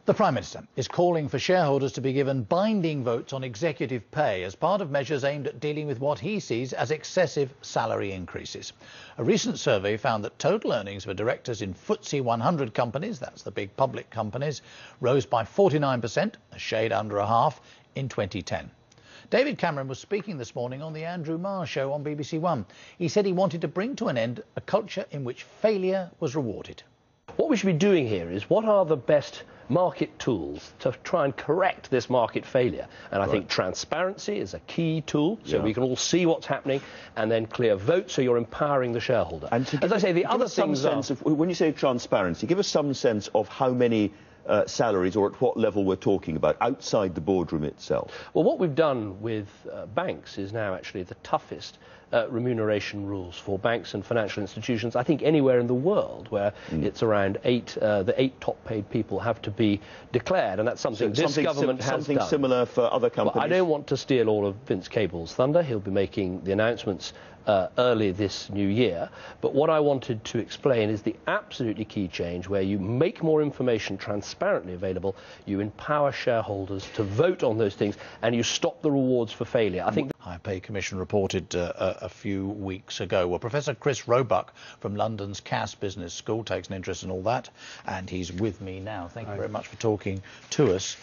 The Prime Minister is calling for shareholders to be given binding votes on executive pay as part of measures aimed at dealing with what he sees as excessive salary increases. A recent survey found that total earnings for directors in FTSE 100 companies, that's the big public companies, rose by 49%, a shade under a half, in 2010. David Cameron was speaking this morning on the Andrew Marr Show on BBC One. He said he wanted to bring to an end a culture in which failure was rewarded. What we should be doing here is what are the best market tools to try and correct this market failure, and I think transparency is a key tool, so we can all see what's happening, and then clear vote, so you're empowering the shareholder. And as I say, the other things are, when you say transparency, give us some sense of how many salaries or at what level we're talking about outside the boardroom itself. Well, what we've done with banks is now actually the toughest remuneration rules for banks and financial institutions, I think, anywhere in the world, where it's around the 8 top paid people have to be declared, and that's something this government has something done. Similar for other companies? Well, I don't want to steal all of Vince Cable's thunder. He'll be making the announcements early this new year, but what I wanted to explain is the absolutely key change where you make more information transparently available, you empower shareholders to vote on those things, and you stop the rewards for failure. I think High Pay Commission reported a few weeks ago. Well, Professor Chris Roebuck from London's Cass Business School takes an interest in all that, and he's with me now. Thank you very much for talking to us.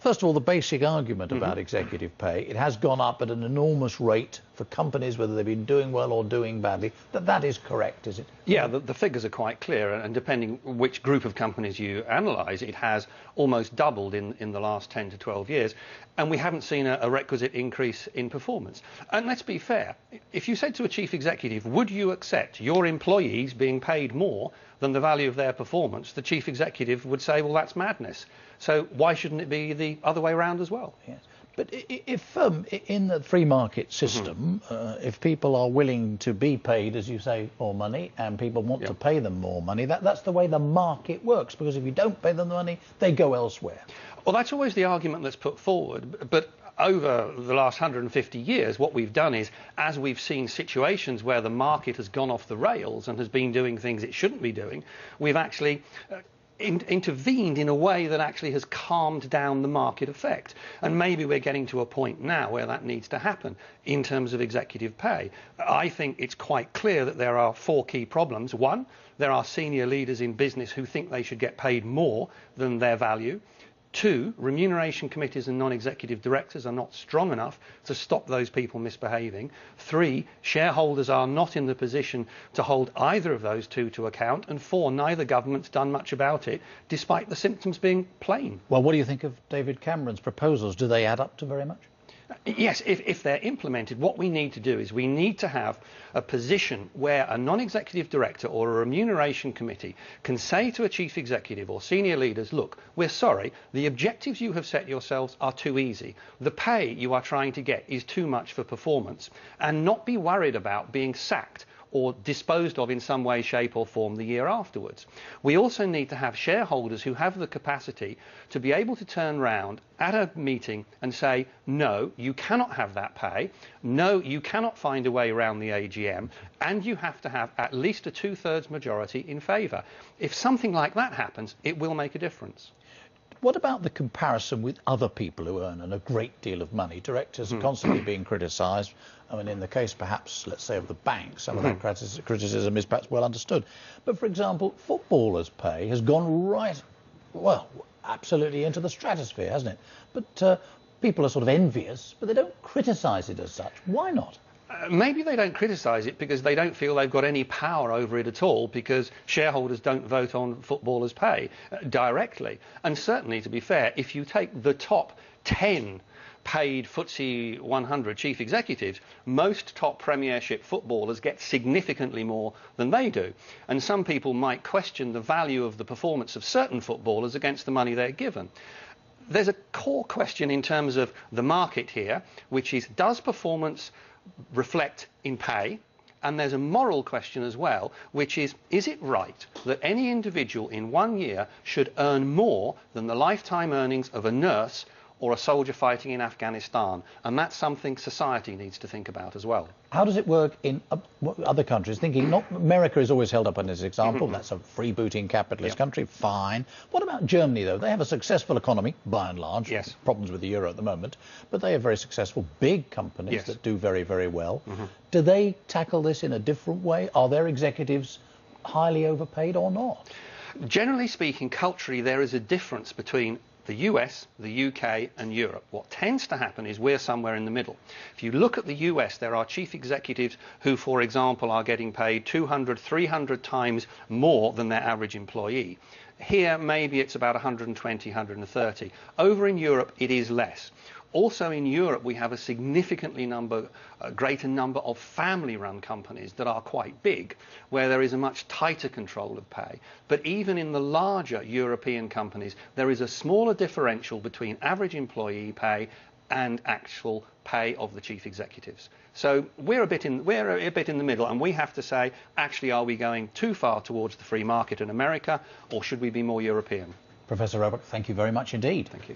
First of all, the basic argument about executive pay, it has gone up at an enormous rate for companies, whether they've been doing well or doing badly. That is correct, is it? Yeah, the figures are quite clear, and depending which group of companies you analyse, it has almost doubled in the last 10 to 12 years, and we haven't seen a requisite increase in performance. And let's be fair, if you said to a chief executive, would you accept your employees being paid more than the value of their performance, the chief executive would say, well, that's madness. So why shouldn't it be the other way around as well? Yes. But if in the free market system, if people are willing to be paid, as you say, more money, and people want to pay them more money, that's the way the market works, because if you don't pay them the money, they go elsewhere. Well, that's always the argument that's put forward, but over the last 150 years, what we've done is, as we've seen situations where the market has gone off the rails and has been doing things it shouldn't be doing, we've actually intervened in a way that actually has calmed down the market effect. And maybe we're getting to a point now where that needs to happen in terms of executive pay. I think it's quite clear that there are 4 key problems. One, there are senior leaders in business who think they should get paid more than their value. 2, remuneration committees and non-executive directors are not strong enough to stop those people misbehaving. 3, shareholders are not in the position to hold either of those 2 to account. And 4, neither government's done much about it, despite the symptoms being plain. Well, what do you think of David Cameron's proposals? Do they add up to very much? Yes, if they're implemented, what we need to do is we need to have a position where a non-executive director or a remuneration committee can say to a chief executive or senior leaders, look, we're sorry, the objectives you have set yourselves are too easy. The pay you are trying to get is too much for performance, and not be worried about being sacked or disposed of in some way, shape or form the year afterwards. We also need to have shareholders who have the capacity to be able to turn round at a meeting and say, no, you cannot have that pay, no, you cannot find a way around the AGM, and you have to have at least a 2/3 majority in favour. If something like that happens, it will make a difference. What about the comparison with other people who earn a great deal of money? Directors are constantly being criticised. I mean, in the case, perhaps, let's say, of the banks, some of that criticism is perhaps well understood. But, for example, footballers' pay has gone right, well, absolutely into the stratosphere, hasn't it? But people are sort of envious, but they don't criticise it as such. Why not? Maybe they don't criticise it because they don't feel they've got any power over it at all, because shareholders don't vote on footballers' pay directly. And certainly, to be fair, if you take the top 10 paid FTSE 100 chief executives, most top Premiership footballers get significantly more than they do. And some people might question the value of the performance of certain footballers against the money they're given. There's a core question in terms of the market here, which is, does performance reflect in pay? And there's a moral question as well, which is it right that any individual in 1 year should earn more than the lifetime earnings of a nurse or a soldier fighting in Afghanistan. And that's something society needs to think about as well. How does it work in other countries? Thinking, not America is always held up in this example. That's a freebooting capitalist country. Fine. What about Germany, though? They have a successful economy, by and large. Yes. Problems with the euro at the moment. But they are very successful, big companies Yes. that do very, very well. Do they tackle this in a different way? Are their executives highly overpaid or not? Generally speaking, culturally, there is a difference between the US, the UK and Europe. What tends to happen is we're somewhere in the middle. If you look at the US, there are chief executives who, for example, are getting paid 200, 300 times more than their average employee. Here, maybe it's about 120, 130. Over in Europe, it is less. Also in Europe, we have a significantly greater number of family-run companies that are quite big, where there is a much tighter control of pay. But even in the larger European companies, there is a smaller differential between average employee pay and actual pay of the chief executives. So we're a bit in the middle, and we have to say, actually, are we going too far towards the free market in America, or should we be more European? Professor Roebuck, thank you very much indeed. Thank you.